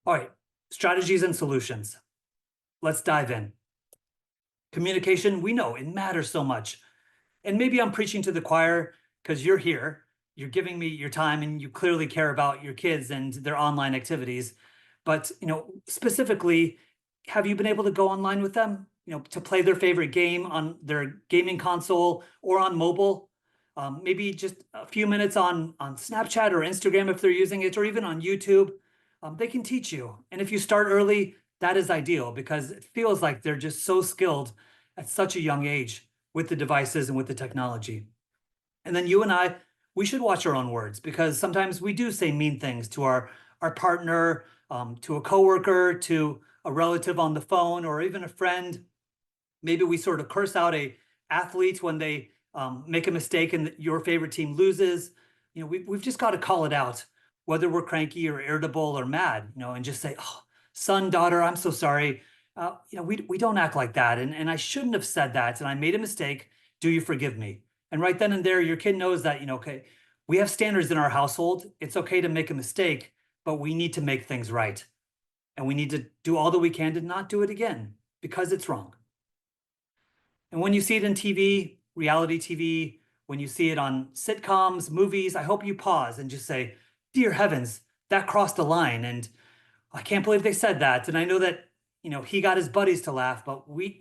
All right, strategies and solutions. Let's dive in. Communication, we know it matters so much. And maybe I'm preaching to the choir because you're here, you're giving me your time and you clearly care about your kids and their online activities. But, specifically, have you been able to go online with them, to play their favorite game on their gaming console or on mobile? Maybe just a few minutes on Snapchat or Instagram if they're using it, or even on YouTube. They can teach you. And if you start early, that is ideal because it feels like they're just so skilled at such a young age with the devices and with the technology. And then you and I, we should watch our own words because sometimes we do say mean things to our partner, to a coworker, to a relative on the phone, or even a friend. Maybe we sort of curse out a athlete when they make a mistake and your favorite team loses. We've just got to call it out, whether we're cranky or irritable or mad, and just say, oh, son, daughter, I'm so sorry. We don't act like that. And I shouldn't have said that. And I made a mistake. Do you forgive me? And right then and there, your kid knows that, okay, we have standards in our household. It's okay to make a mistake, but we need to make things right. And we need to do all that we can to not do it again because it's wrong. And when you see it in TV, reality TV, when you see it on sitcoms, movies, I hope you pause and just say, dear heavens, that crossed the line. And I can't believe they said that. And I know that, he got his buddies to laugh, but we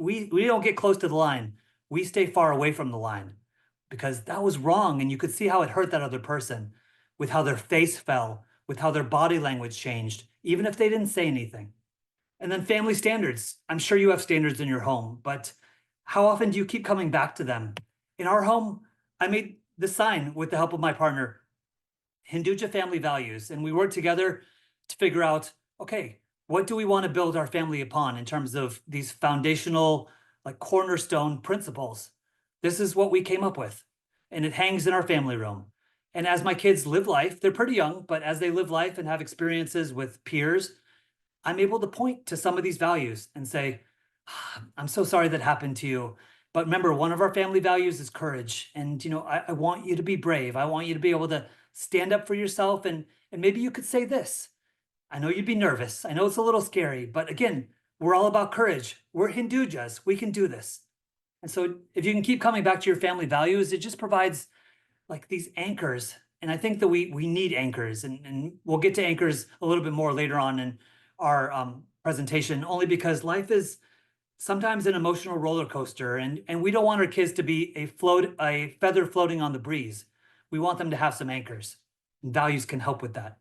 don't get close to the line. We stay far away from the line because that was wrong. And you could see how it hurt that other person with how their face fell, with how their body language changed, even if they didn't say anything. And then family standards. I'm sure you have standards in your home, but how often do you keep coming back to them? In our home, I made the sign with the help of my partner, Hinduja family values, and we worked together to figure out, okay, what do we want to build our family upon in terms of these foundational, like cornerstone principles? This is what we came up with, and it hangs in our family room. And as my kids live life, they're pretty young, but as they live life and have experiences with peers, I'm able to point to some of these values and say, "Ah, I'm so sorry that happened to you. But remember, one of our family values is courage. And I want you to be brave. I want you to be able to stand up for yourself. And maybe you could say this. I know you'd be nervous. I know it's a little scary, but again, we're all about courage. We're Hindujas. We can do this. And so if you can keep coming back to your family values, it just provides like these anchors. And I think that we need anchors, and we'll get to anchors a little bit more later on in our presentation, only because life is sometimes an emotional roller coaster, and we don't want our kids to be a feather floating on the breeze. We want them to have some anchors, and values can help with that.